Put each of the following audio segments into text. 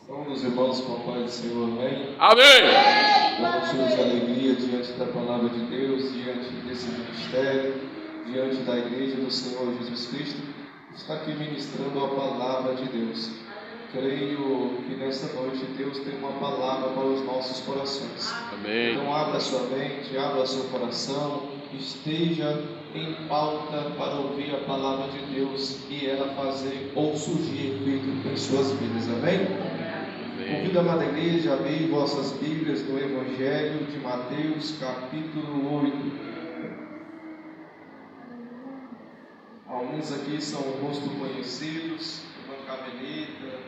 Vamos, irmãos, com a paz do Senhor, amém? Amém! Damos alegria diante da palavra de Deus, diante desse ministério, diante da igreja do Senhor Jesus Cristo, está aqui ministrando a palavra de Deus. Creio que nesta noite Deus tem uma palavra para os nossos corações. Amém. Então abra sua mente, abra seu coração, esteja em pauta para ouvir a palavra de Deus e ela fazer ou surgir efeito em suas vidas, amém? Convido a amada igreja a abrir vossas Bíblias no Evangelho de Mateus, capítulo 8. Alguns aqui são rostos conhecidos, Irmã Carmelita,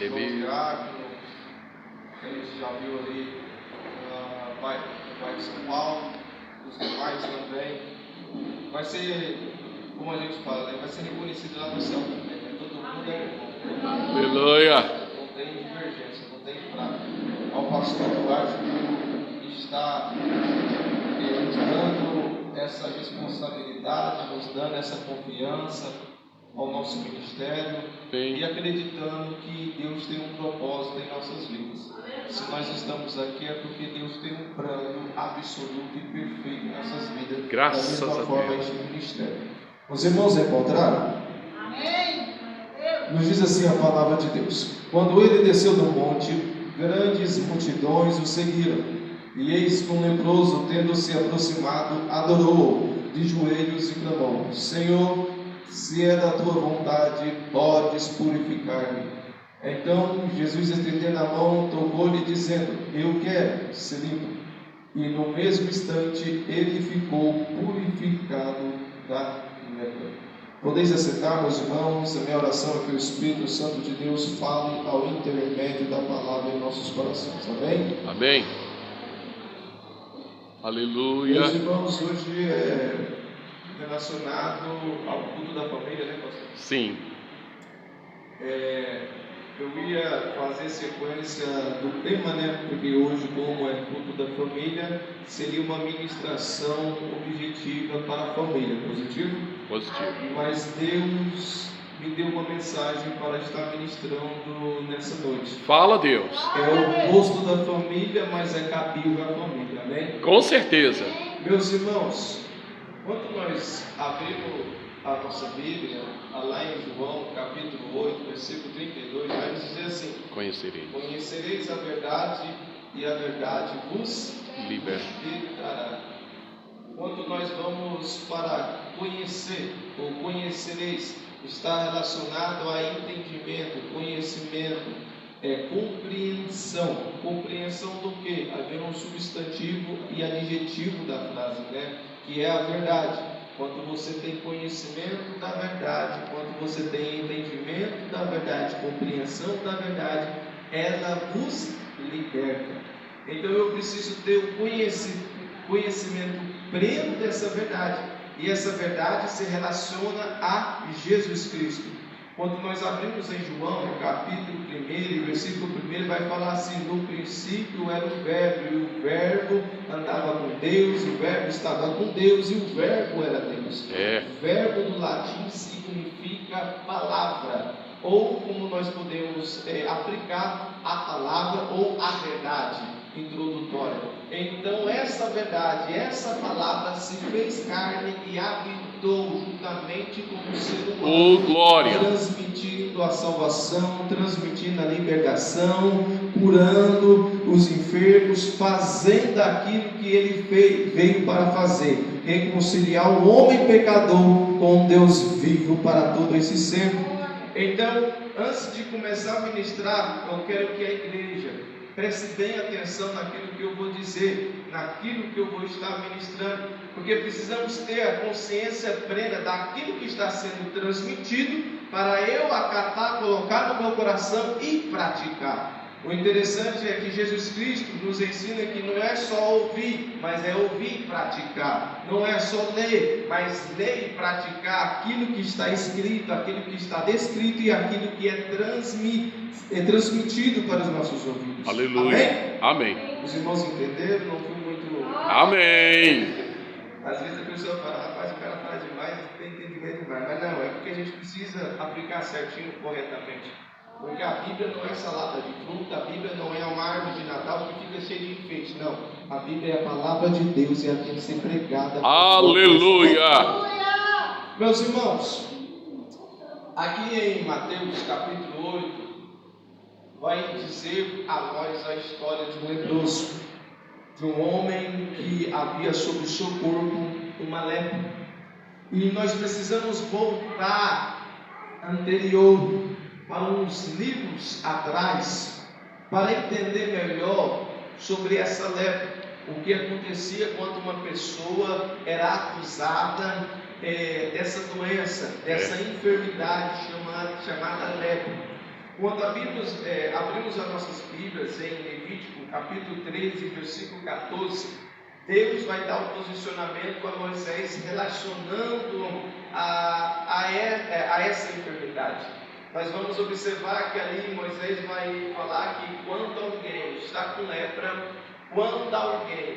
João Diácono, que a gente já viu ali, Pai de São Paulo, os demais também. Vai ser, como a gente fala, vai ser reconhecido lá no céu também, né? Todo mundo é irmão. Aleluia! Não tem divergência, não tem fraco. Ao pastor Duarte que está nos dando essa responsabilidade, nos dando essa confiança ao nosso ministério. Sim. E acreditando que Deus tem um propósito em nossas vidas. Se nós estamos aqui é porque Deus tem um plano absoluto e perfeito em nossas vidas. Graças da mesma a forma Deus. este ministério. Os irmãos encontraram? Amém. Nos diz assim a palavra de Deus: quando ele desceu do monte, grandes multidões o seguiram, e eis que um leproso, tendo se aproximado, adorou-o de joelhos e clamou: Senhor, se é da tua vontade, podes purificar-me. Então Jesus, estendendo a mão, tocou-lhe, dizendo: eu quero ser limpo. E no mesmo instante ele ficou purificado da lepra. Podeis assentar, meus irmãos. A minha oração é que o Espírito Santo de Deus fale ao intermédio da palavra em nossos corações. Amém? Amém. Aleluia. Meus irmãos, hoje é relacionado ao culto da família, né, pastor? Sim. Eu ia fazer sequência do tema, né? Porque hoje, como é culto da família, seria uma ministração objetiva para a família. Positivo? Positivo. Mas Deus me deu uma mensagem para estar ministrando nessa noite. Fala, Deus. É o rosto da família, mas é cabível à família, amém? Com certeza. Meus irmãos, quando nós abrimos a nossa Bíblia, lá em João, capítulo 8, versículo 32, vai dizer assim: Conhecerei. conhecereis a verdade e a verdade vos Libertará. Quando nós vamos para conhecer, ou conhecereis, está relacionado a entendimento, conhecimento, compreensão. Compreensão do que? Haver um substantivo e adjetivo da frase, né? Que é a verdade. Quando você tem conhecimento da verdade, quando você tem entendimento da verdade, compreensão da verdade, ela vos liberta. Então eu preciso ter o conhecimento pleno dessa verdade, e essa verdade se relaciona a Jesus Cristo. Quando nós abrimos em João, no capítulo 1, versículo 1, vai falar assim: no princípio era o verbo, e o verbo andava com Deus, o verbo estava com Deus, e o verbo era Deus. O verbo do latim significa palavra, ou como nós podemos aplicar a palavra ou a verdade introdutória. Então essa verdade, essa palavra se fez carne e habitou juntamente com o ser humano. Oh, glória! Transmitindo a salvação, transmitindo a libertação, curando os enfermos, fazendo aquilo que ele veio para fazer: reconciliar o homem pecador com Deus vivo para todo esse ser. Então, antes de começar a ministrar, eu quero que a igreja preste bem atenção naquilo que eu vou dizer, naquilo que eu vou estar ministrando, porque precisamos ter a consciência plena daquilo que está sendo transmitido, para eu acatar, colocar no meu coração e praticar. O interessante é que Jesus Cristo nos ensina que não é só ouvir, mas é ouvir e praticar. Não é só ler, mas ler e praticar aquilo que está escrito, aquilo que está descrito e aquilo que é transmitido para os nossos ouvidos. Aleluia. Amém. Os irmãos entenderam? Não fui muito... Amém. Às vezes a pessoa fala: rapaz, o cara fala demais, tem entendimento demais. Mas não, é porque a gente precisa aplicar certinho, corretamente. Porque a Bíblia não é salada de fruta, a Bíblia não é uma árvore de Natal que fica cheia de enfeite, não. A Bíblia é a palavra de Deus e ela tem que ser pregada. Aleluia! Meus irmãos, aqui em Mateus capítulo 8, vai dizer a nós a história de um leproso, de um homem que havia sobre o seu corpo uma lepra. E nós precisamos voltar anterior, para uns livros atrás, para entender melhor sobre essa lepra, o que acontecia quando uma pessoa era acusada dessa doença, dessa enfermidade chamada lepra. Quando abrimos as nossas Bíblias em Levítico capítulo 13, versículo 14, Deus vai dar o posicionamento a Moisés relacionando a essa enfermidade. Nós vamos observar que ali Moisés vai falar que quando alguém está com lepra, quando alguém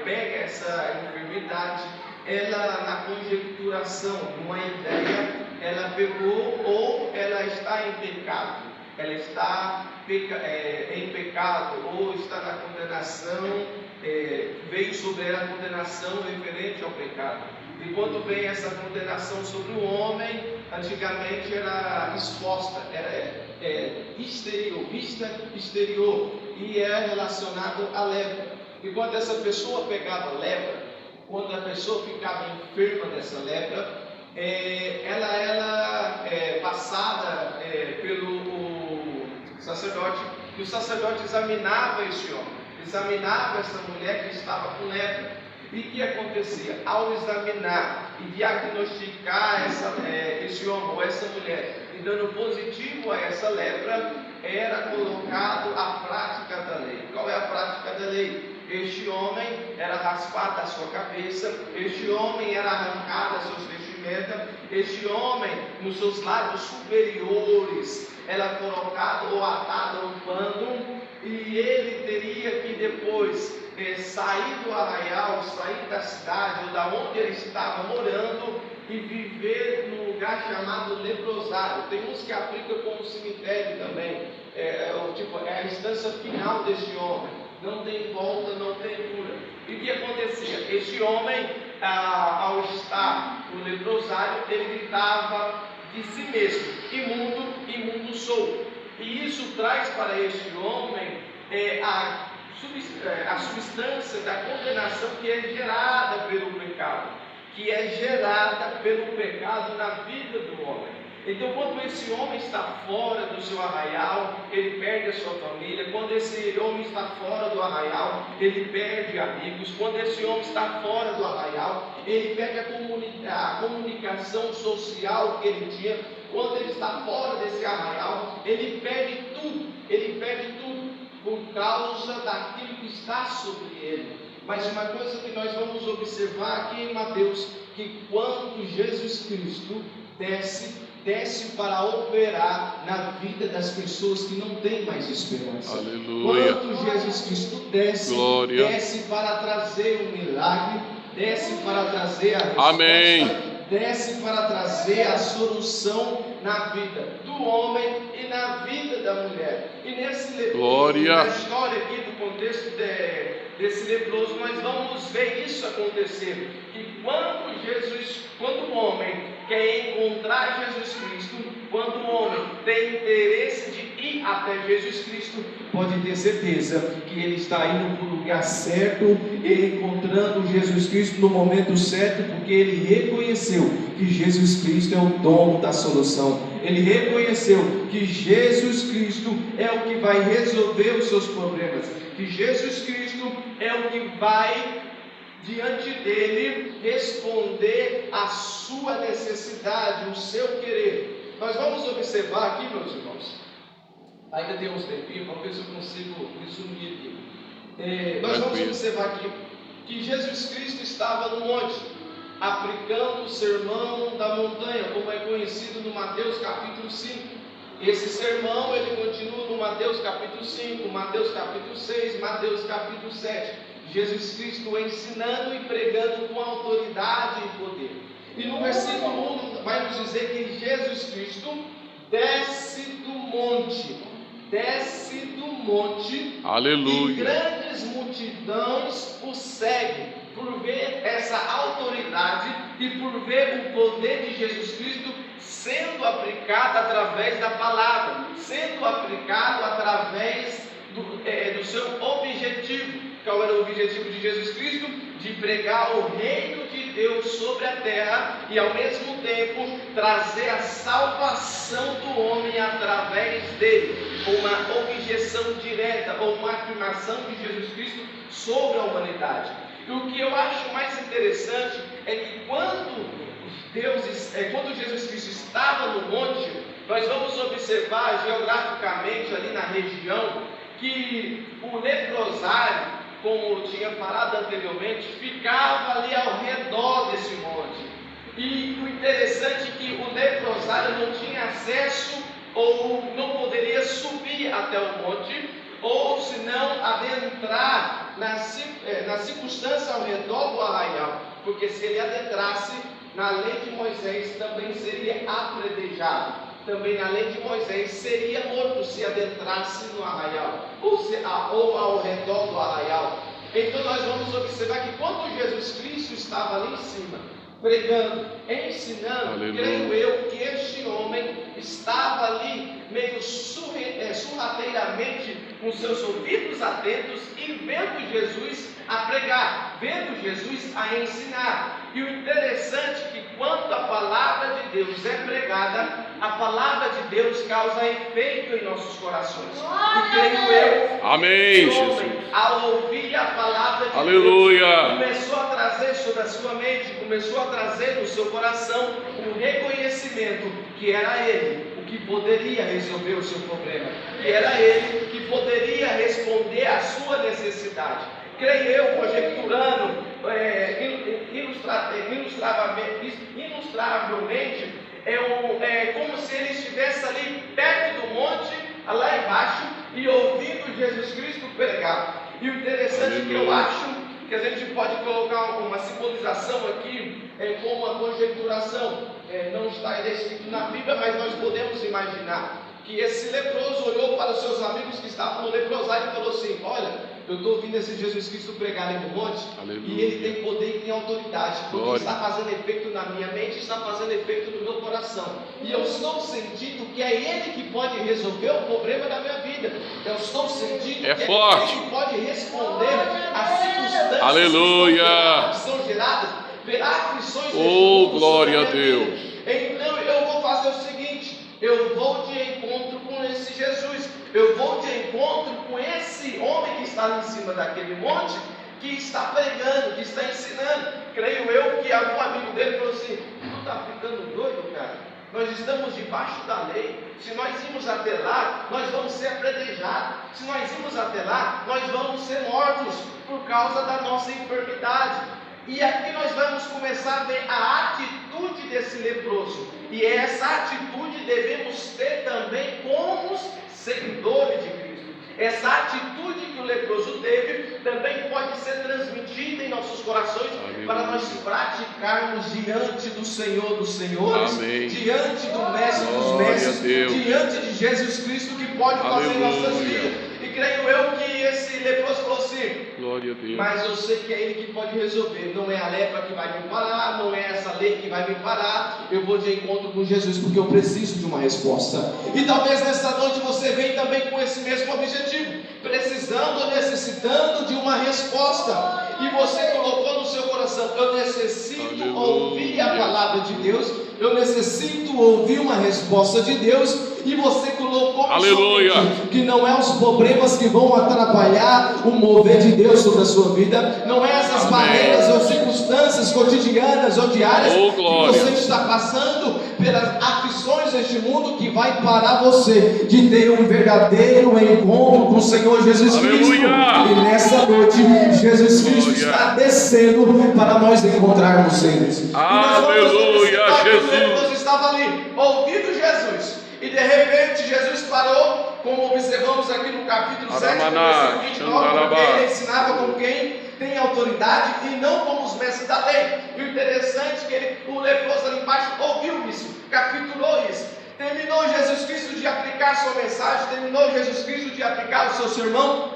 pega essa enfermidade, ela na conjecturação, numa ideia, ela pegou ou ela está em pecado. Ela está em pecado ou está na condenação, veio sobre ela a condenação referente ao pecado. E quando vem essa condenação sobre o homem, antigamente era exposta, era vista exterior, e é relacionado à lepra. E quando essa pessoa pegava lepra, quando a pessoa ficava enferma dessa lepra, ela era passada pelo sacerdote, e o sacerdote examinava esse homem, examinava essa mulher que estava com lepra. E o que acontecia? Ao examinar e diagnosticar esse homem ou essa mulher, e dando positivo a essa lepra, era colocado a prática da lei. Qual é a prática da lei? Este homem era raspado a sua cabeça, este homem era arrancado as suas vestimentas, este homem, nos seus lábios superiores, era colocado ou atado a um pano, e ele teria que depois sair do arraial, sair da cidade ou da onde ele estava morando e viver num lugar chamado leprosário. Tem uns que aplicam como cemitério também, é a instância final deste homem, não tem volta, não tem cura. E o que acontecia? Este homem, ao estar no leprosário, ele gritava de si mesmo: imundo, imundo sou. E isso traz para este homem a substância da condenação que é gerada pelo pecado, na vida do homem. Então, quando esse homem está fora do seu arraial, ele perde a sua família. Quando esse homem está fora do arraial, ele perde amigos. Quando esse homem está fora do arraial, ele perde a comunicação social que ele tinha. Quando ele está fora desse arraial, ele perde tudo por causa daquilo que está sobre ele. Mas uma coisa que nós vamos observar aqui em Mateus, que quando Jesus Cristo desce para operar na vida das pessoas que não têm mais esperança. Aleluia. Quando Jesus Cristo desce para trazer o milagre, desce para trazer a resposta. Amém. Desce para trazer a solução na vida do homem e na vida da mulher. E na história aqui do contexto desse leproso, nós vamos ver isso acontecer. Que quando o homem quer encontrar Jesus Cristo, quando o homem tem interesse de ir até Jesus Cristo, pode ter certeza que ele está indo para o lugar certo e encontrando Jesus Cristo no momento certo, porque ele reconheceu que Jesus Cristo é o dono da solução. Ele reconheceu que Jesus Cristo é o que vai resolver os seus problemas, que Jesus Cristo é o que vai diante dele responder a sua necessidade, o seu querer. Nós vamos observar aqui, meus irmãos, ainda tem uns tempinhos, vamos ver se eu consigo resumir aqui. Nós vamos observar aqui que Jesus Cristo estava no monte, aplicando o sermão da montanha, como é conhecido no Mateus capítulo 5. Esse sermão ele continua no Mateus capítulo 5, Mateus capítulo 6, Mateus capítulo 7. Jesus Cristo ensinando e pregando com autoridade e poder. E no versículo 1 vai nos dizer que Jesus Cristo desce do monte, desce do monte, Aleluia. e grandes multidões o seguem, por ver essa autoridade e por ver o poder de Jesus Cristo sendo aplicado através da palavra, sendo aplicado através do seu objetivo. Qual era o objetivo de Jesus Cristo? De pregar o reino de Deus sobre a terra e ao mesmo tempo trazer a salvação do homem através dele. Uma objeção direta ou uma afirmação de Jesus Cristo sobre a humanidade. E o que eu acho mais interessante é que quando Jesus Cristo estava no monte, nós vamos observar geograficamente ali na região que o leprosário, como eu tinha falado anteriormente, ficava ali ao redor desse monte. E o interessante é que o leprosário não tinha acesso ou não poderia subir até o monte, ou se não adentrar na circunstância ao redor do arraial, porque se ele adentrasse na lei de Moisés também seria apedrejado. Também na lei de Moisés seria morto se adentrasse no arraial ou ao redor do arraial. Então nós vamos observar que quando Jesus Cristo estava ali em cima, pregando, ensinando, creio eu que este homem estava ali meio sorrateiramente com seus ouvidos atentos e vendo Jesus a pregar, vendo Jesus a ensinar. E o interessante é que quando a palavra de Deus é pregada, a palavra de Deus causa efeito em nossos corações. E creio eu, amém, esse homem, Jesus, ao ouvir a palavra de aleluia, Deus, começou a trazer sobre a sua mente, começou a trazer no seu coração um reconhecimento que era ele o que poderia resolver o seu problema, que era ele que poderia responder à sua necessidade. Creio eu, conjecturando, ilustravelmente, é como se ele estivesse ali perto do monte, lá embaixo, e ouvindo Jesus Cristo pregar. E o interessante é que eu acho que a gente pode colocar uma simbolização aqui, como uma conjecturação, não está descrito na Bíblia, mas nós podemos imaginar que esse leproso olhou para os seus amigos que estavam no leprosário e falou assim: olha, eu estou ouvindo esse Jesus Cristo pregar ali no monte, aleluia, e ele tem poder e tem autoridade, porque glória, está fazendo efeito na minha mente, está fazendo efeito no meu coração, e eu estou sentindo que é ele que pode resolver o problema da minha vida. Eu estou sentindo que forte, é ele que pode responder às circunstâncias, aleluia, que são geradas pelas aflições. Glória a Deus. Então eu vou fazer o seguinte: eu vou de encontro com esse Jesus, eu vou de encontro com esse homem que está ali em cima daquele monte, que está pregando, que está ensinando. Creio eu que algum amigo dele falou assim: tu está ficando doido, cara? Nós estamos debaixo da lei. Se nós irmos até lá, nós vamos ser apedrejados. Se nós irmos até lá, nós vamos ser mortos por causa da nossa enfermidade. E aqui nós vamos começar a ver a atitude desse leproso. E essa atitude devemos ter também como seguidores de Cristo. Essa atitude que o leproso teve também pode ser transmitida em nossos corações, amém, para nós praticarmos diante do Senhor dos Senhores, amém, diante do Mestre dos Mestres, diante de Jesus Cristo, que pode fazer nossas vidas. E creio eu que esse leproso falou assim: glória a Deus, mas eu sei que é ele que pode resolver. Não é a lepra que vai me parar, não é essa lei que vai me parar. Eu vou de encontro com Jesus porque eu preciso de uma resposta. E talvez nessa noite você venha também com esse mesmo objetivo, precisando ou necessitando de uma resposta. E você colocou no seu coração: eu necessito, aleluia, ouvir a palavra de Deus, eu necessito ouvir uma resposta de Deus. E você colocou, aleluia, que não é os problemas que vão atrapalhar o mover de Deus sobre a sua vida, não é essas amém, barreiras ou circunstâncias cotidianas ou diárias que você está passando, pelas aflições deste mundo, que vai parar você de ter um verdadeiro encontro com o Senhor Jesus Cristo. E nessa noite Jesus Cristo está descendo para nós encontrarmos eles. Aleluia, Jesus estava ali ouvindo Jesus. E de repente Jesus parou, como observamos aqui no capítulo 7, versículo 29, porque ele ensinava com quem tem autoridade e não como os mestres da lei. E o interessante é que o leproso ali embaixo ouviu isso, capturou isso. Terminou Jesus Cristo de aplicar sua mensagem, terminou Jesus Cristo de aplicar o seu sermão.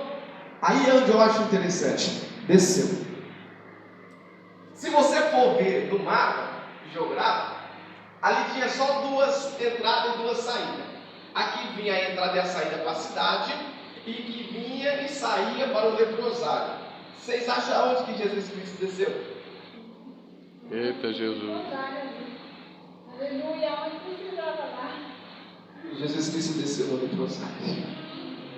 Aí é onde eu acho interessante. Desceu. Se você for ver no mapa geográfico, ali tinha só duas entradas e duas saídas. Aqui vinha a entrada e a saída para a cidade, e que vinha e saía para o leprosário. Vocês acham onde que Jesus Cristo desceu? Eita Jesus. Aleluia, onde precisava lá? Jesus Cristo desceu no leprosário.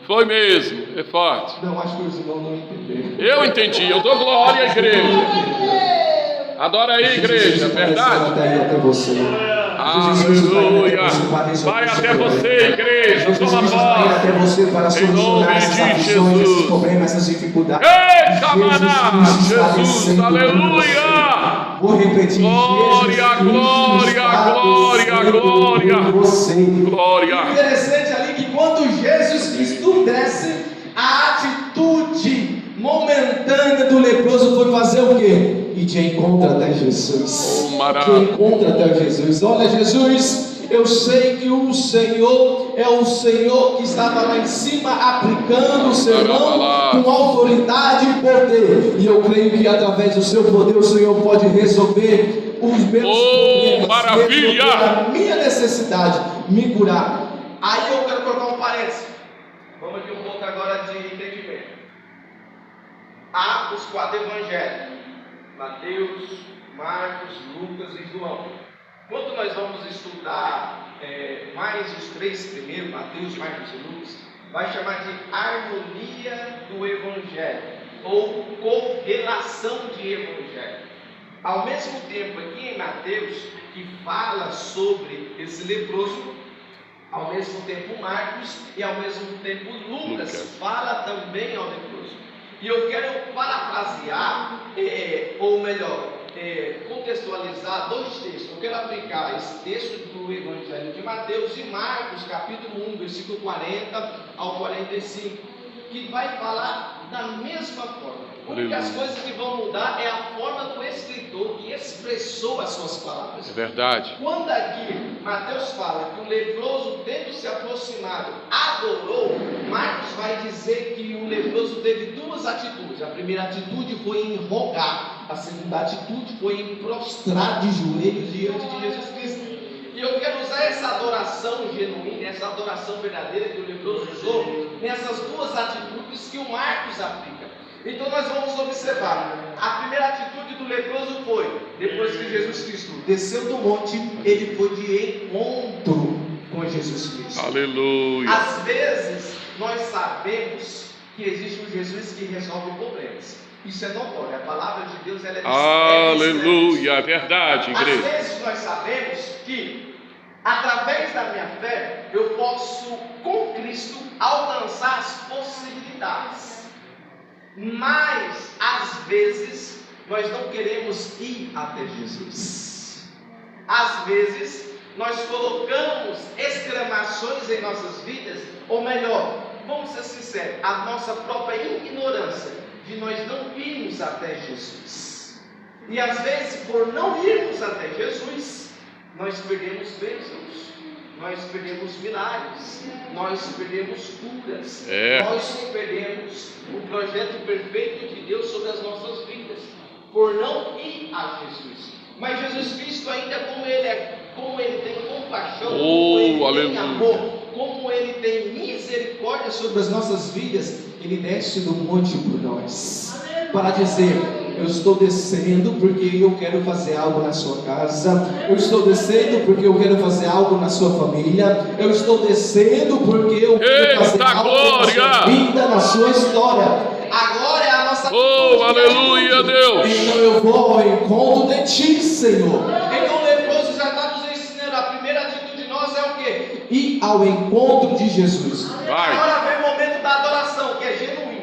Foi mesmo, é forte. Não, acho que os irmãos não entenderam. Eu entendi, eu dou glória à igreja. Adora aí, igreja, verdade? Até você. Aleluia. Vai até você, igreja. Toma até posse. você para solucionar essas aflições, esses problemas, essas dificuldades. Eita, maná. Jesus, aleluia. Vou repetir. Glória, glória, glória, glória. Glória. Interessante ali que quando Jesus Cristo desce, a atitude momentânea do leproso foi fazer o quê? E de encontro até Jesus. De encontro até Jesus. Olha, Jesus, eu sei que o Senhor é o Senhor que estava lá em cima aplicando o sermão com autoridade e poder. E eu creio que através do seu poder o Senhor pode resolver os meus problemas, maravilha! a minha necessidade, me curar. Aí eu quero colocar um parênteses. Vamos aqui um pouco agora de entendimento. Há os 4 evangelhos: Mateus, Marcos, Lucas e João. Quando nós vamos estudar mais os 3 primeiros, Mateus, Marcos e Lucas, vai chamar de harmonia do evangelho ou correlação de evangelho. Ao mesmo tempo, aqui em Mateus, que fala sobre esse leproso, ao mesmo tempo Marcos e ao mesmo tempo Lucas fala também ao leproso. E eu quero parafrasear, ou melhor, contextualizar 2 textos. Eu quero aplicar esse texto do Evangelho de Mateus e Marcos, capítulo 1, versículo 40 ao 45, que vai falar da mesma forma. As coisas que vão mudar é a forma do escritor que expressou as suas palavras. É verdade. Quando aqui Mateus fala que o leproso, tendo se aproximado, adorou, Marcos vai dizer que o leproso teve 2 atitudes. A primeira atitude foi em rogar, a segunda atitude foi em prostrar de joelhos diante de Jesus Cristo. E eu quero usar essa adoração genuína, essa adoração verdadeira que o leproso usou, nessas 2 atitudes que o Marcos aplica. Então nós vamos observar, a primeira atitude do leproso foi, depois que Jesus Cristo desceu do monte, ele foi de encontro com Jesus Cristo. Aleluia. Às vezes nós sabemos que existe um Jesus que resolve problemas. Isso é notório, a palavra de Deus ela é aleluia, é verdade, igreja. Às vezes nós sabemos que através da minha fé eu posso com Cristo alcançar as possibilidades. Mas, às vezes, nós não queremos ir até Jesus. Às vezes, nós colocamos exclamações em nossas vidas, ou melhor, vamos ser sinceros, a nossa própria ignorância de nós não irmos até Jesus. E às vezes, por não irmos até Jesus, nós perdemos bênçãos. Nós perdemos milagres, nós perdemos curas, nós perdemos o projeto perfeito de Deus sobre as nossas vidas, por não ir a Jesus. Mas Jesus Cristo, ainda como Ele tem compaixão, como Ele tem amor, como Ele tem misericórdia sobre as nossas vidas, Ele desce do monte por nós, para dizer: eu estou descendo porque eu quero fazer algo na sua casa. Eu estou descendo porque eu quero fazer algo na sua família. Eu estou descendo porque eu quero fazer algo na sua vida, na sua história. Agora é a nossa aleluia, Deus. Então eu vou ao encontro de ti, Senhor. Então o leproso já está nos ensinando. A primeira atitude nossa é o quê? Ir ao encontro de Jesus. Agora vem o momento da adoração, que é genuína.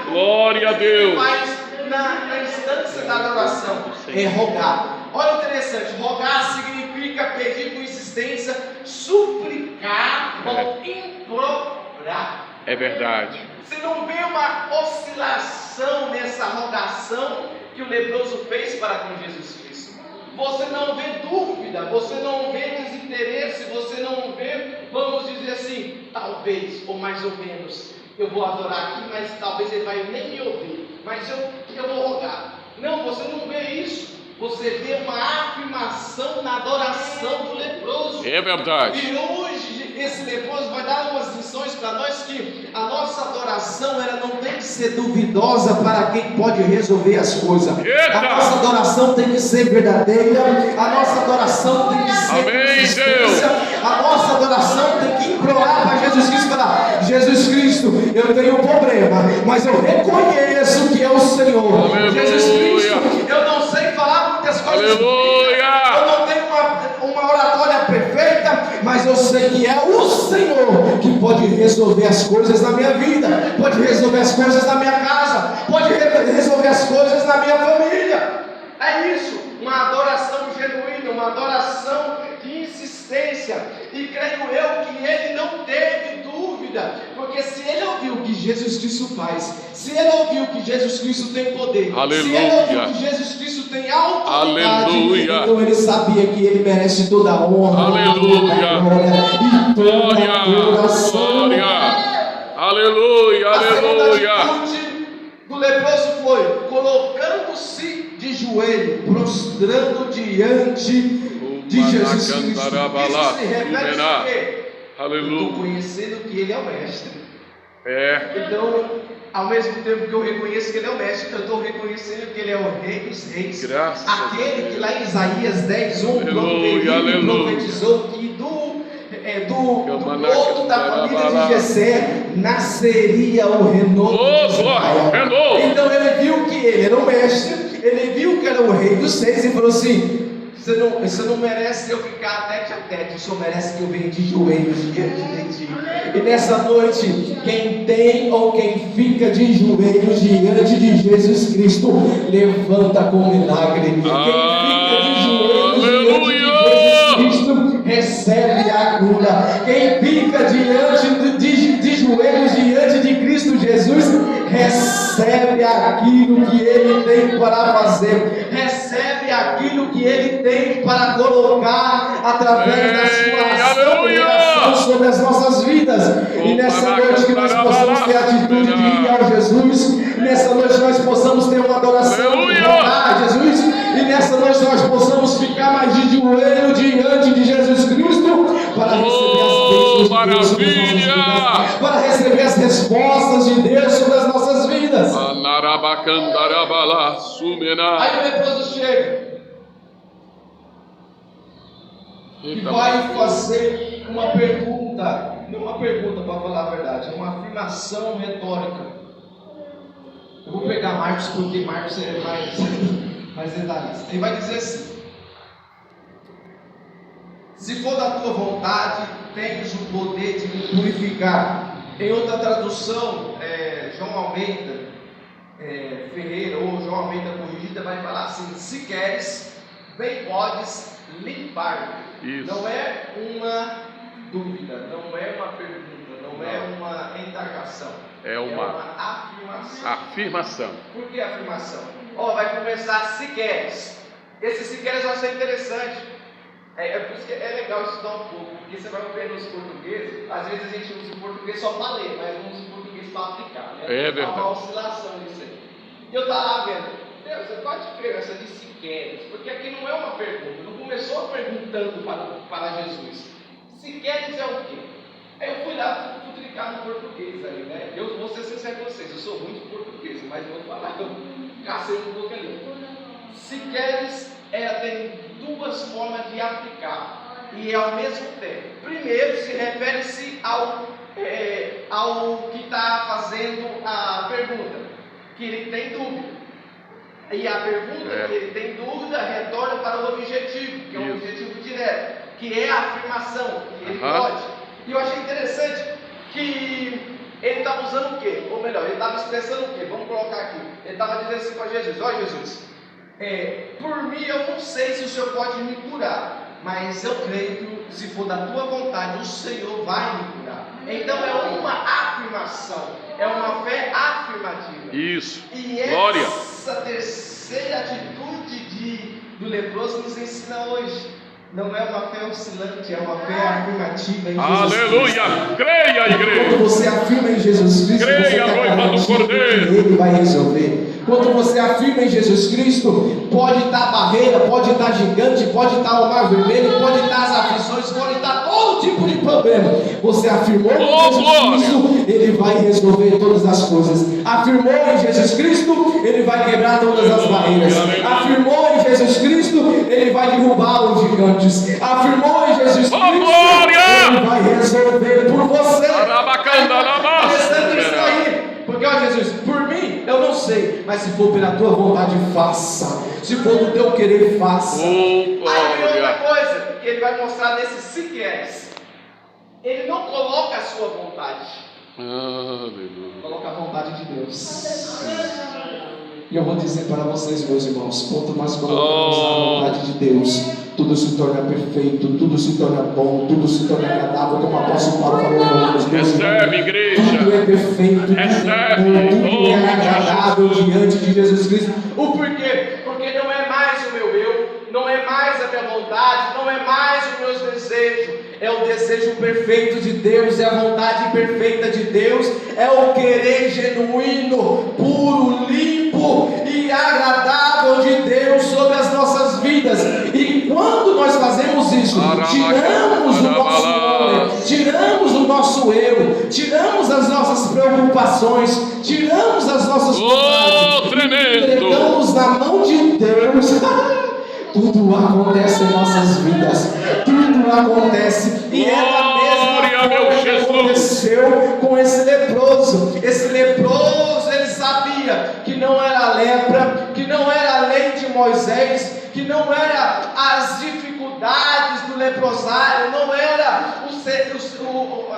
Glória a Deus. Mas na instância da adoração é rogar. Olha o interessante, rogar significa pedir com insistência, suplicar ou implorar. É verdade. Você não vê uma oscilação nessa rogação que o leproso fez para com Jesus Cristo. você não vê dúvida, você não vê desinteresse, você não vê, vamos dizer assim, talvez, ou mais ou menos, eu vou adorar aqui, mas talvez ele vai nem me ouvir, mas eu vou rogar. Não, você não vê isso. Você vê uma afirmação na adoração do leproso. É verdade. E hoje esse leproso vai dar umas lições para nós que a nossa adoração ela não tem que ser duvidosa para quem pode resolver as coisas. Eita! A nossa adoração tem que ser verdadeira. A nossa adoração tem que ser Amém, Deus. A nossa adoração tem que implorar para Jesus Cristo, falar: Jesus Cristo, eu tenho um problema, mas eu reconheço que é o Senhor. Aleluia. Jesus Cristo, eu não sei falar muitas coisas. Aleluia. Eu não tenho uma oratória perfeita, mas eu sei que é o Senhor que pode resolver as coisas na minha vida, pode resolver as coisas na minha casa, pode resolver as coisas na minha família. É isso, uma adoração genuína, uma adoração de insistência. E creio eu que ele não teve dúvida, porque se ele ouviu que Jesus Cristo faz, se ele ouviu que Jesus Cristo tem poder, Aleluia. se ele ouviu que Jesus Cristo tem autoridade, Aleluia. então ele sabia que ele merece toda a honra, Aleluia. toda a glória e toda Glória, a adoração. glória. Aleluia, A segunda aleluia. atitude do leproso foi colocando-se de joelho, prostrando diante de Jesus Cristo. Isso se refere a quê? Eu estou Aleluia. conhecendo que Ele é o Mestre. É. Então, ao mesmo tempo que eu reconheço que Ele é o Mestre, eu estou reconhecendo que Ele é o Rei dos Reis. Graças a Aquele Deus. que lá em Isaías 10:1 Aleluia, aleluia. profetizou que do broto da família de Jessé nasceria o renovo de Israel. Renovo. Então ele viu que ele era o mestre, ele viu que era o Rei dos Reis e falou assim: você não merece eu ficar tete a tete, o senhor merece que eu venha de joelhos diante de ti. E nessa noite, quem tem ou quem fica de joelhos diante de Jesus Cristo, levanta com milagre. Quem fica de joelhos diante de Jesus Cristo, recebe a cura. Quem fica de joelhos diante de Cristo Jesus, recebe aquilo que Ele tem para fazer, recebe aquilo que Ele tem para colocar através da sua ação e reação sobre as nossas vidas. E nessa noite que nós possamos ter a atitude de ir ao Jesus, nessa noite nós possamos ter uma adoração a Jesus, e nessa noite nós possamos ficar mais de joelho diante de Jesus Cristo para receber as bênçãos de Deus sobre as nossas vidas, para receber as respostas de Deus sobre as nossas vidas. Aí o leproso chega e vai fazer uma pergunta, não uma pergunta para falar a verdade, é uma afirmação retórica. Eu vou pegar Marcos porque Marcos é mais detalhista. Ele vai dizer assim: se for da tua vontade, tens o poder de me purificar. Em outra tradução, João Almeida Ferreira ou João Almeida Corrigida vai falar assim: se queres, bem podes limpar. Não é uma dúvida, não é uma pergunta, não é uma indagação. É uma afirmação. Por que afirmação? Vai começar se queres. Esse se queres eu achei interessante. Por isso que é legal estudar um pouco, porque você vai ver nos portugueses, às vezes a gente usa o português só para ler, mas não usa o português para aplicar, né? É verdade. Há uma oscilação nisso aí. E eu estava vendo, Deus, você pode ver essa de se queres, porque aqui não é uma pergunta, não começou perguntando para Jesus. Se queres é o quê? Aí eu fui lá, fui clicar no português aí, né? Eu vou ser sincero com vocês, eu sou ruim de português, mas eu vou falar, eu cacei um pouco ali. Se queres, tem duas formas de aplicar, e ao mesmo tempo. Primeiro, se refere-se ao que está fazendo a pergunta, que ele tem dúvida. E a pergunta que ele tem dúvida retorna para o objetivo, que é um objetivo direto, que é a afirmação, que ele pode. E eu achei interessante que ele estava usando o quê? Ou melhor, ele estava expressando o quê? Vamos colocar aqui. Ele estava dizendo assim para Jesus: ó Jesus, por mim eu não sei se o Senhor pode me curar, mas eu creio que se for da tua vontade, o Senhor vai me curar. Então é uma afirmação, é uma fé afirmativa. Isso. E Glória. essa terceira atitude de do leproso nos ensina hoje. Não é uma fé oscilante, é uma fé afirmativa em Jesus Cristo. Aleluia. Creia, igreja. Quando você afirma em Jesus Cristo, Creia, você está noiva do garantindo Cordeiro. que Ele vai resolver. Quando você afirma em Jesus Cristo, pode estar barreira, pode estar gigante, pode estar o mar vermelho, pode estar as aflições, pode estar todo tipo de problema. Você afirmou em Jesus Cristo, Ele vai resolver todas as coisas. Afirmou em Jesus Cristo, Ele vai quebrar todas as barreiras. Afirmou em Jesus Cristo, Ele vai derrubar os gigantes. Afirmou em Jesus Cristo, Ele vai resolver por você. Interessante isso aí. Porque, ó Jesus, por mim, eu não sei, mas se for pela tua vontade, faça. Se for do teu querer, faça. Aí vem outra coisa que ele vai mostrar nesses se queres. Ele não coloca a sua vontade. Coloca a vontade de Deus. E eu vou dizer para vocês, meus irmãos, quanto mais colocamos a vontade de Deus, tudo se torna perfeito, tudo se torna bom, tudo se torna agradável, como o apóstolo Paulo falou em Romanos. Recebe, igreja. Tudo é perfeito, tudo é bom, tudo é agradável diante de Jesus Cristo. O porquê? Porque não é mais o meu eu, não é mais a minha vontade, não é mais os meus desejos, é o desejo perfeito de Deus, é a vontade perfeita de Deus, é o querer genuíno, puro, limpo e agradável de Deus sobre as nossas vidas. E quando nós fazemos isso, tiramos o nosso homem, tiramos o nosso eu, tiramos as nossas preocupações, tiramos as nossas vontades, entregamos na mão de Deus. Tudo acontece em nossas vidas, tudo acontece, e é da mesma forma que aconteceu com esse leproso. Esse leproso, ele sabia que não era lepra, que não era a lei de Moisés, que não era as dificuldades do leprosário, não era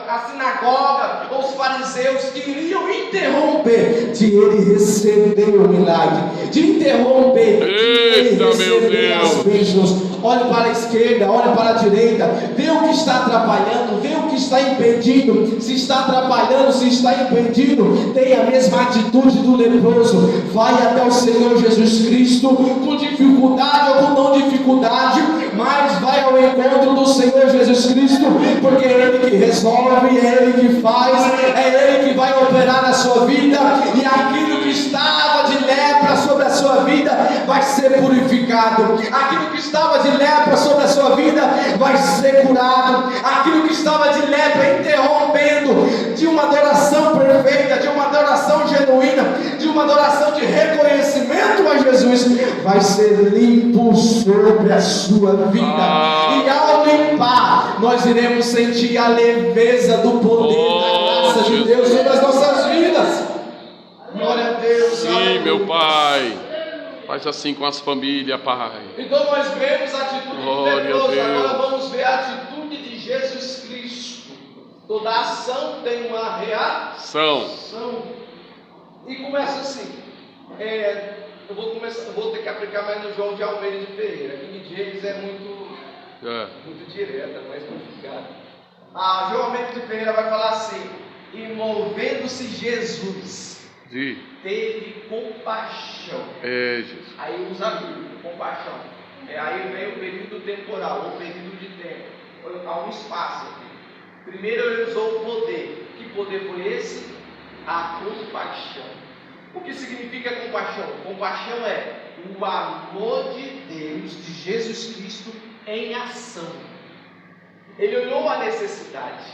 a sinagoga ou os fariseus que iriam interromper de ele receber o milagre, de interromper de ele receber as bênçãos. Olhe para a esquerda, olhe para a direita, vê o que está atrapalhando, vê o que está impedindo. Se está atrapalhando, se está impedindo, tenha a mesma atitude do leproso. Vai até o Senhor Jesus Cristo, com dificuldade ou com não dificuldade, mas vai ao encontro do Senhor Jesus Cristo, porque é Ele que resolve, é Ele que faz, é Ele que vai operar na sua vida, e aquilo que estava de lepra sobre a sua vida vai ser purificado, aquilo que estava de lepra sobre a sua vida vai ser curado, aquilo que estava de lepra interrompendo de uma adoração perfeita, de uma adoração genuína, de uma adoração de reconhecimento a Jesus, vai ser limpo sobre a sua vida. E ao limpar, nós iremos sentir a leveza do poder da graça de Deus sobre as nossas vidas. Glória a Deus. Sim, aleluia. meu Pai. Faz assim com as famílias, Pai. Então nós vemos a atitude Glória de Deus, a Deus. agora vamos ver a atitude de Jesus Cristo. Toda ação tem uma reação. E começa assim. Eu vou ter que aplicar mais no João de Almeida de Ferreira. King James é muito direta, mais complicado. João Almeida de Ferreira vai falar assim: e movendo-se Jesus, teve compaixão. Jesus. Aí usa a Bíblia, compaixão. Aí vem o período temporal, o período de tempo. Há um espaço aqui. Primeiro ele usou o poder. Que poder foi esse? A compaixão. O que significa compaixão? Compaixão é o amor de Deus, de Jesus Cristo, em ação. Ele olhou a necessidade.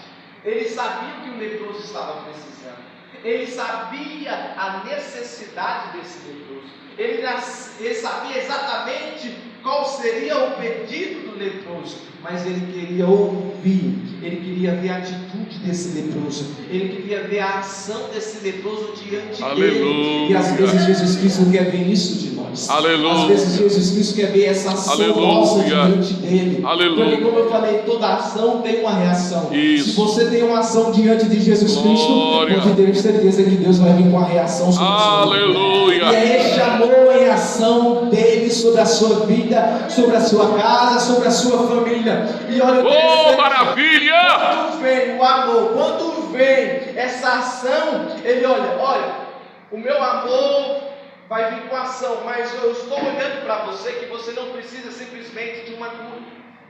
Ele sabia que o leproso estava precisando. Ele sabia a necessidade desse leproso. Ele sabia exatamente qual seria o pedido do leproso, mas ele queria ouvir, ele queria ver a atitude desse leproso, ele queria ver a ação desse leproso diante dele. E às vezes Jesus Cristo quer ver isso de nós. Aleluia. Às vezes Jesus Cristo quer ver essa ação nossa diante dele. Porque, como eu falei, toda ação tem uma reação. Isso. Se você tem uma ação diante de Jesus Cristo, pode ter certeza que Deus vai vir com a reação sobre a sua vida. Aleluia. E é este amor em ação dele sobre a sua vida, sobre a sua casa, sobre a sua família. E olha, maravilha! Quando vem o amor, quando vem essa ação, ele olha, o meu amor vai vir com ação, mas eu estou olhando para você que você não precisa simplesmente de uma cura,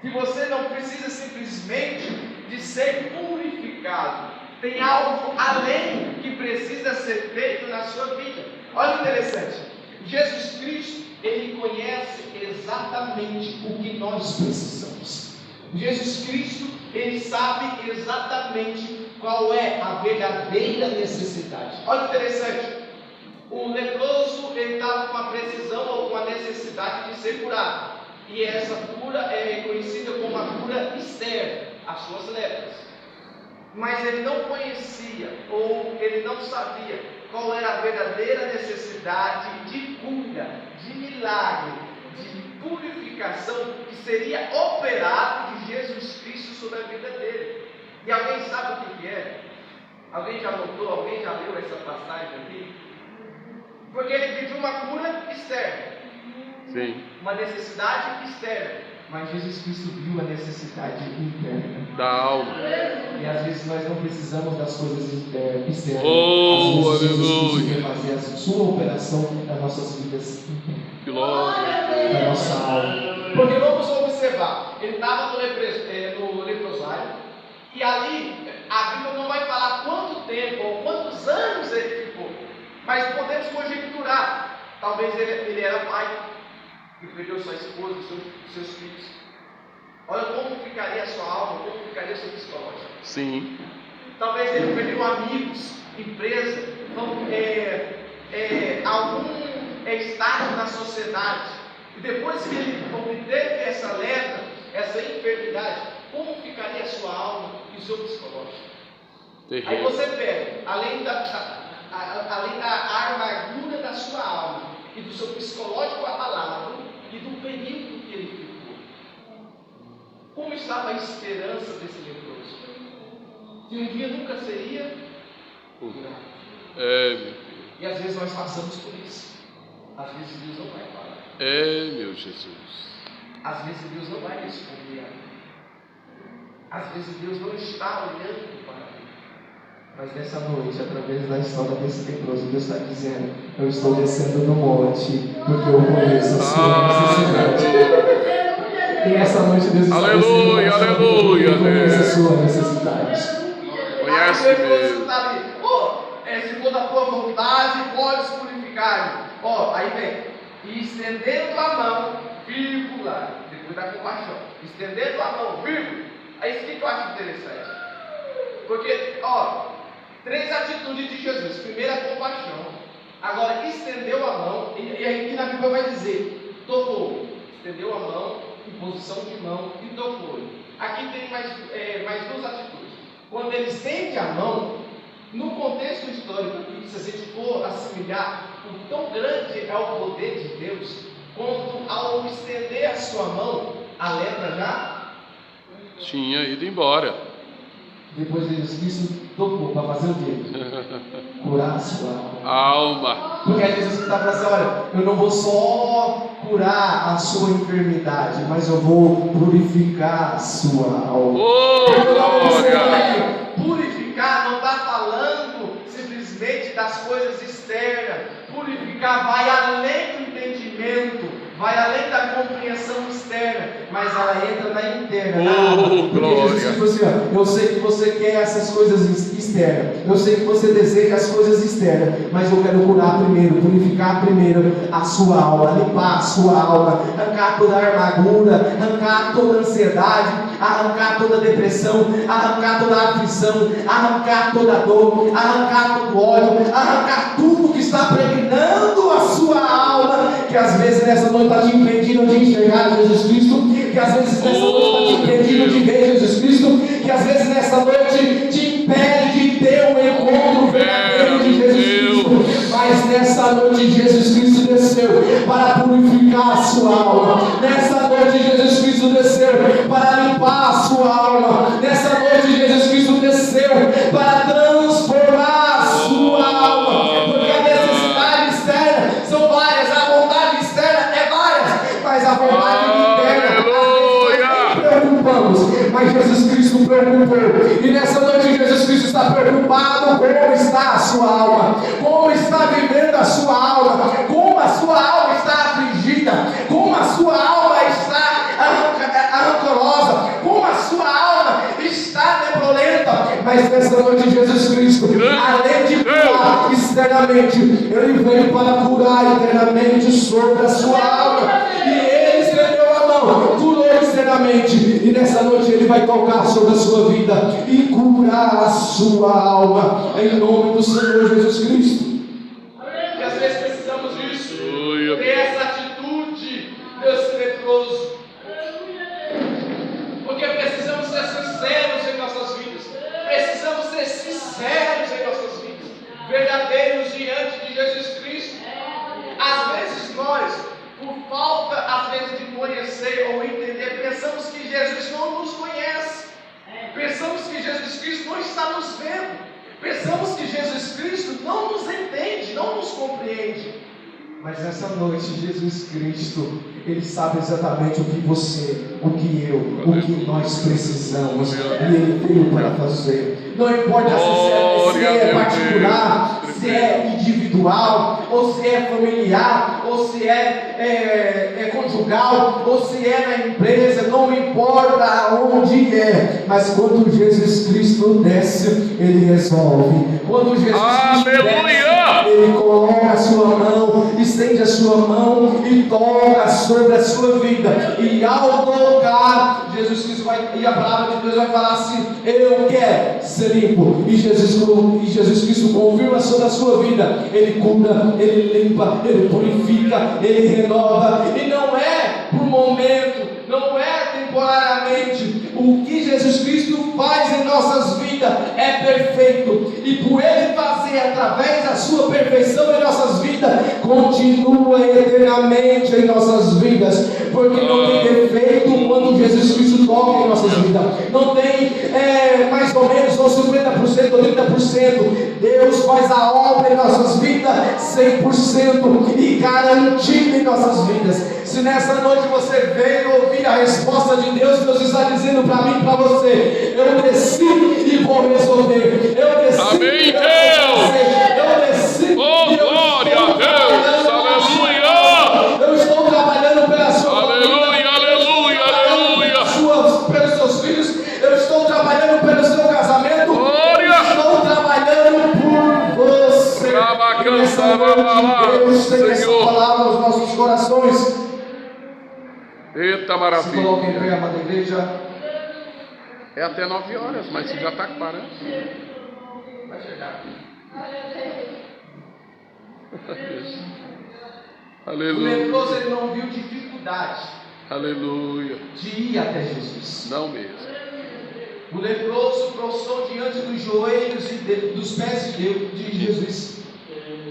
que você não precisa simplesmente de ser purificado. Tem algo além que precisa ser feito na sua vida. Olha o interessante, Jesus Cristo, Ele conhece exatamente o que nós precisamos. Jesus Cristo, Ele sabe exatamente qual é a verdadeira necessidade. Olha o interessante, o leproso, ele estava com a precisão ou com a necessidade de ser curado, e essa cura é reconhecida como a cura externa, as suas lepras. Mas ele não conhecia, ou ele não sabia qual era a verdadeira necessidade de cura, de milagre, de purificação que seria operado de Jesus Cristo sobre a vida dele. E alguém sabe o que é? Alguém já notou? Alguém já leu essa passagem aqui? Porque ele pediu uma cura externa, Sim. uma necessidade externa, mas Jesus Cristo viu a necessidade interna Da alma. e às vezes nós não precisamos das coisas externas. Oh, às vezes Jesus Cristo aleluia. quer fazer a sua operação nas nossas vidas internas, Glória. na nossa alma. Porque vamos observar, ele estava no leprosário, e ali a Bíblia não vai falar quanto tempo ou quantos anos ele ficou, mas podemos conjecturar. Talvez ele era pai, que perdeu sua esposa, seus filhos. Olha como ficaria a sua alma, como ficaria o seu psicológico. Sim. Talvez ele perdeu amigos, empresa, algum estágio na sociedade. E depois que ele obteve essa lepra, essa enfermidade, como ficaria a sua alma e o seu psicológico? Terrível. Aí você pega, além da amargura da sua alma e do seu psicológico abalado e do período que ele ficou, como estava a esperança desse leproso? Que um dia nunca seria curado. É, meu Deus. E às vezes nós passamos por isso. Às vezes Deus não vai falar. É, meu Jesus. Às vezes Deus não vai responder a mim. Às vezes Deus não está olhando para mim. Mas nessa noite, através da história desse leproso, Deus está dizendo: eu estou descendo no monte, porque eu conheço a sua necessidade. E nessa noite Deus está Aleluia, dizendo: aleluia, eu conheço a Deus. sua necessidade. Conhece Aí o leproso mesmo. está ali: se for da tua vontade, podes purificar-me. Aí vem. E estendendo a mão, vírgula, depois da compaixão, estendendo a mão, vírgula. Aí isso que eu acho interessante. Porque, três atitudes de Jesus. Primeiro, a compaixão. Agora, estendeu a mão. E aí que na Bíblia vai dizer: tocou. Estendeu a mão, em posição de mão, e tocou. Aqui tem mais duas atitudes. Quando ele estende a mão, no contexto histórico aqui, se a gente for assimilar o tão grande é o poder de Deus, quanto ao estender a sua mão, a lepra já Tinha ido embora. depois Jesus Cristo tocou para fazer o quê? Curar a sua alma. Alma. Porque aí Jesus está falando assim: olha, eu não vou só curar a sua enfermidade, mas eu vou purificar a sua alma. Oh, glória. Purificar não está falando simplesmente das coisas externas. Purificar vai além do entendimento, vai além da compreensão externa, mas ela entra na interna. Oh, glória. Jesus disse assim: eu sei que você quer essas coisas externas, eu sei que você deseja as coisas externas, mas eu quero curar primeiro, purificar primeiro a sua alma, limpar a sua alma, arrancar toda a amargura, arrancar toda a ansiedade, arrancar toda a depressão, arrancar toda a aflição, arrancar toda a dor, arrancar todo o ódio, arrancar tudo que está pregnando a sua alma, que às vezes nessa noite está te impedindo de enxergar Jesus Cristo, que às vezes nessa noite está te impedindo de ver Jesus Cristo, que às vezes nessa noite te impede de ter um encontro verdadeiro de Jesus Cristo. Mas nessa noite Jesus Cristo desceu para purificar a sua alma. Nessa noite Jesus Cristo desceu para limpar a sua alma. Nessa noite Jesus Cristo desceu para transformar a sua alma. Porque a necessidade externa são várias, a vontade externa é várias, mas a vontade interna nós nem preocupamos, mas Jesus Cristo preocupou. E nessa noite Jesus Cristo está preocupado como está a sua alma, como está vivendo a sua alma, como sua alma está nebrolenta, mas nessa noite Jesus Cristo, além de curar externamente, Ele veio para curar internamente sobre a sua alma, e Ele estendeu a mão, curou externamente, e nessa noite Ele vai tocar sobre a sua vida e curar a sua alma, em nome do Senhor Jesus Cristo. E às vezes precisamos disso, ter essa atitude desse leproso, porque precisamos ser sinceros em nossas vidas, precisamos ser sinceros em nossas vidas, verdadeiros diante de Jesus Cristo. Às vezes nós, por falta às vezes de conhecer ou entender, pensamos que Jesus não nos conhece, pensamos que Jesus Cristo não está nos vendo, pensamos que Jesus Cristo não nos entende, não nos compreende. Mas nessa noite Jesus Cristo, Ele sabe exatamente o que você, o que eu, o que nós precisamos, e Ele veio para fazer. Não importa se é particular, se é individual, ou se é familiar, ou se é conjugal, ou se é na empresa, não importa onde é, mas quando Jesus Cristo desce, Ele resolve. Quando Jesus Cristo desce, Ele coloca a sua mão, estende a sua mão e toca sobre a sua vida, e ao tocar, Jesus Cristo vai, e a palavra de Deus vai falar assim: eu quero ser limpo, e Jesus Cristo confirma sobre a sua vida. Ele cura, Ele limpa, Ele purifica, Ele renova, e não é por momento, não é temporariamente. O que Jesus Cristo faz em nossas vidas é perfeito, e por Ele fazer através da sua perfeição em nossas vidas, continua eternamente em nossas vidas, porque não tem defeito quando Jesus Cristo toca em nossas vidas, não tem mais ou menos ou 50% ou 30%. Deus faz a obra em nossas vidas 100% e garantida em nossas vidas. Se nessa noite você veio ouvir a resposta de Deus, Deus está dizendo para mim e para você: eu desci e vou resolver. Eu desci. Amém, Deus. Eu desci. Oh, glória a Deus. Aleluia. Eu estou trabalhando pela sua aleluia, aleluia, aleluia. Pelos seus filhos. Eu estou trabalhando pelo seu casamento. Glória. Eu estou trabalhando por você. Nessa noite, Deus tem essa palavra aos nossos corações. Eita maravilha. Se coloque em pé, amada igreja. É até 9 horas, mas você já está parando. Vai chegar. Aleluia. O leproso, ele não viu dificuldade, aleluia, de ir até Jesus. Não mesmo. O leproso prostrou diante dos joelhos e dos pés de Jesus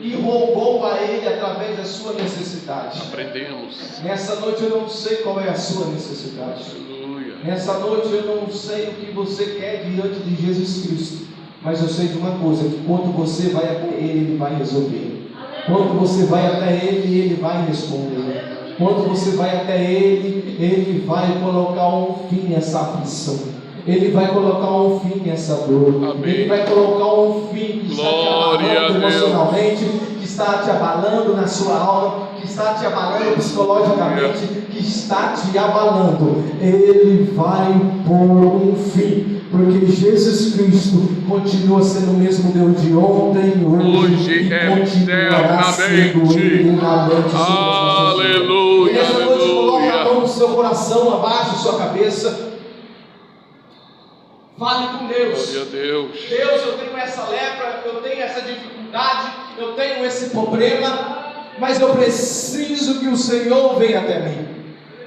e rogou a Ele através da sua necessidade. Aprendemos. Nessa noite eu não sei qual é a sua necessidade. Aleluia. Nessa noite eu não sei o que você quer diante de Jesus Cristo, mas eu sei de uma coisa: que quando você vai até Ele, Ele vai resolver. Quando você vai até Ele, Ele vai responder. Quando você vai até Ele, Ele vai colocar um fim nessa aflição. Ele vai colocar um fim nessa dor. Amém. Ele vai colocar um fim que está te abalando emocionalmente, que está te abalando na sua alma, que está te abalando psicologicamente, que está te abalando. Ele vai pôr um fim, porque Jesus Cristo continua sendo o mesmo Deus de ontem, hoje e continuará sendo eternamente. Aleluia, nessa noite, coloque a aleluia. mão no seu coração, abaixo da sua cabeça. Fale com Deus. Glória a Deus. Deus, eu tenho essa lepra, eu tenho essa dificuldade, eu tenho esse problema, mas eu preciso que o Senhor venha até mim.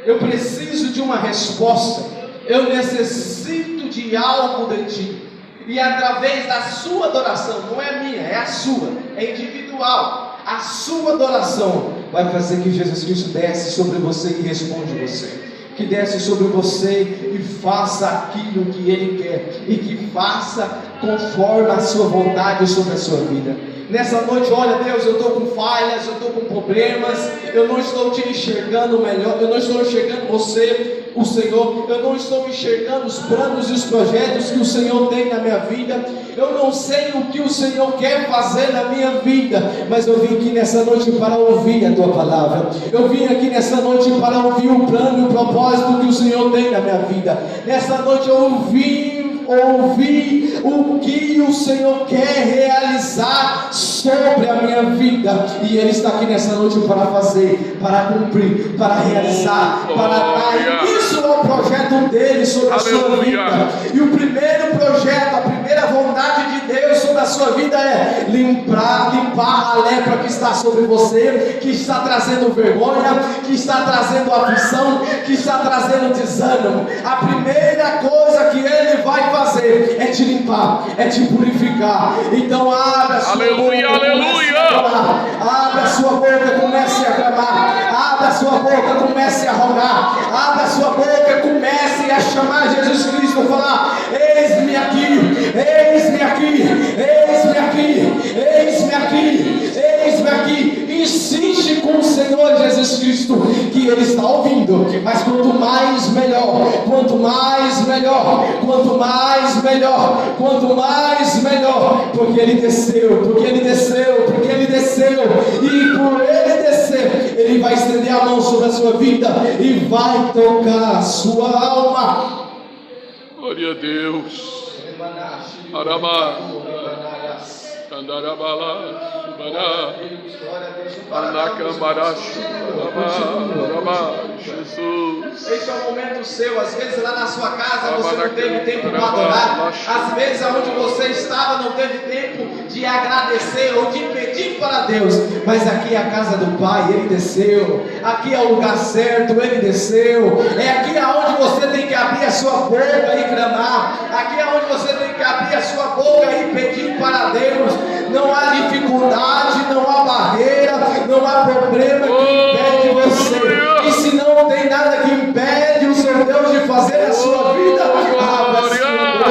Eu preciso de uma resposta. Eu necessito de algo de ti. E através da sua adoração, não é minha, é a sua, é individual. A sua adoração vai fazer que Jesus Cristo desce sobre você e responde você. Que desce sobre você e faça aquilo que Ele quer, e que faça conforme a sua vontade sobre a sua vida. Nessa noite, olha Deus, eu estou com falhas, eu estou com problemas, eu não estou te enxergando melhor, eu não estou enxergando você o Senhor, eu não estou enxergando os planos e os projetos que o Senhor tem na minha vida, eu não sei o que o Senhor quer fazer na minha vida, mas eu vim aqui nessa noite para ouvir a Tua palavra, eu vim aqui nessa noite para ouvir o plano e o propósito que o Senhor tem na minha vida. Nessa noite eu ouvi o que o Senhor quer realizar sobre a minha vida, e Ele está aqui nessa noite para fazer, para cumprir, para realizar, para dar início ao projeto dele sobre a sua vida. E o primeiro projeto, a primeira vontade de Deus sobre a sua vida é limpar a lepra que está sobre você, que está trazendo vergonha, que está trazendo aflição, que está trazendo desânimo. A primeira coisa que Ele vai fazer é te limpar, é te purificar. Então abra a sua boca, abra a sua boca, comece a clamar, abra a sua boca, comece a rogar, abra a sua boca, comece a chamar Jesus Cristo, falar: eis-me aqui, eis-me aqui, eis-me aqui, eis-me aqui, eis-me aqui. Insiste com o Senhor Jesus Cristo, que Ele está ouvindo, mas quanto mais melhor, quanto mais melhor, quanto mais melhor, quanto mais melhor, porque Ele desceu, porque Ele desceu, porque Ele desceu, e por Ele descer, Ele vai estender a mão sobre a sua vida e vai tocar a sua alma. Glória a Deus. Arabá, Candarabala, Subará, Anacambaracho, Arabá, Jesus. Esse é o momento seu. Às vezes lá na sua casa você não teve tempo para adorar. Às vezes onde você estava não teve tempo de agradecer ou de pedir para Deus. Mas aqui é a casa do Pai, Ele desceu. Aqui é o lugar certo, Ele desceu. É aqui aonde você tem que abrir a sua boca e clamar. Aqui é onde você tem que abrir a sua boca e pedir para Deus. Não há dificuldade, não há barreira, não há problema que impede você. E se não tem nada que impede o seu Deus de fazer a sua vida, abra a sua boca,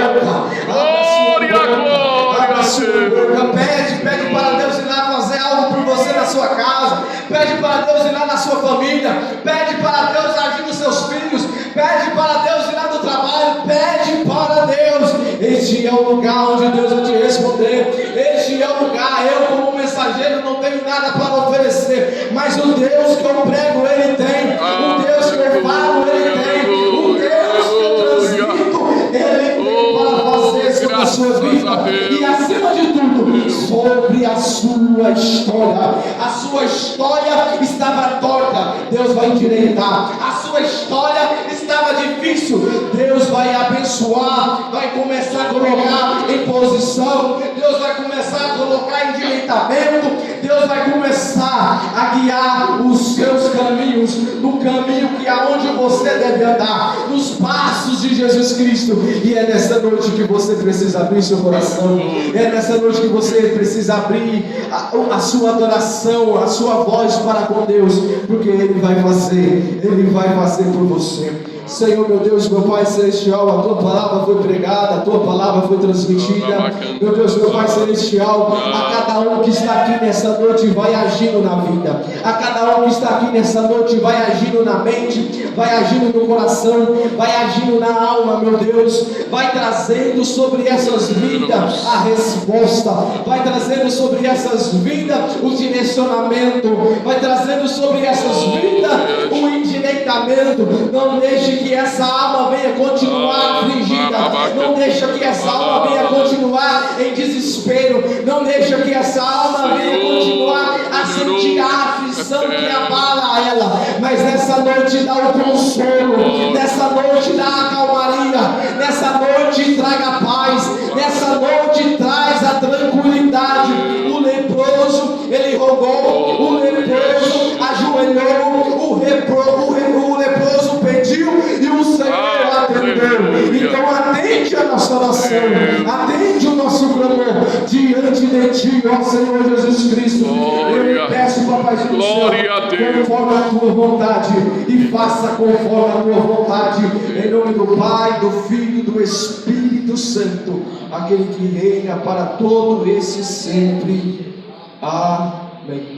abra a sua boca, pede para Deus ir lá fazer algo por você na sua casa, pede para Deus ir lá na sua família, pede para Deus agir nos seus filhos, pede para Deus ir lá no trabalho, pede para Deus. Este é o lugar onde Deus vai te responder. Este é o lugar. Eu, como mensageiro, não tenho nada para oferecer, mas o Deus que eu prego, Ele tem. O Deus que eu falo, Ele tem. O Deus que eu transmito, Ele tem para fazer sobre a sua vida. E acima de tudo, sobre a sua história. A sua história estava torta, Deus vai endireitar. A sua história estava difícil, Deus vai abençoar, vai começar a colocar em posição, Deus vai começar a colocar em endireitamento, Deus vai começar a guiar os seus caminhos, no caminho que aonde você deve andar, nos passos de Jesus Cristo. E é nessa noite que você precisa abrir seu coração, é nessa noite que você precisa abrir a sua adoração, a sua voz para com Deus, porque Ele vai fazer por você. Senhor, meu Deus, meu Pai Celestial, a Tua palavra foi pregada, a Tua palavra foi transmitida. Meu Deus, meu Pai Celestial, a cada um que está aqui nessa noite vai agindo na vida. A cada um que está aqui nessa noite vai agindo na mente, vai agindo no coração, vai agindo na alma, meu Deus. Vai trazendo sobre essas vidas a resposta, vai trazendo sobre essas vidas o direcionamento, vai trazendo sobre essas vidas o endireitamento. Não deixe que essa alma venha continuar afligida, não deixa que essa alma venha continuar em desespero, não deixa que essa alma venha continuar a sentir a aflição que abala ela, mas nessa noite dá o consolo, nessa noite dá a calmaria, nessa noite traga paz, nessa noite traz a tranquilidade. O leproso, ele rogou, o leproso ajoelhou, o leproso pediu e o Senhor atendeu. Então atende a nossa oração, atende o nosso clamor diante de Ti, ó Senhor Jesus Cristo. Eu lhe peço, Papai do céu, conforme a Tua vontade, e faça conforme a Tua vontade, em nome do Pai, do Filho e do Espírito Santo, aquele que reina para todo esse sempre. Amém.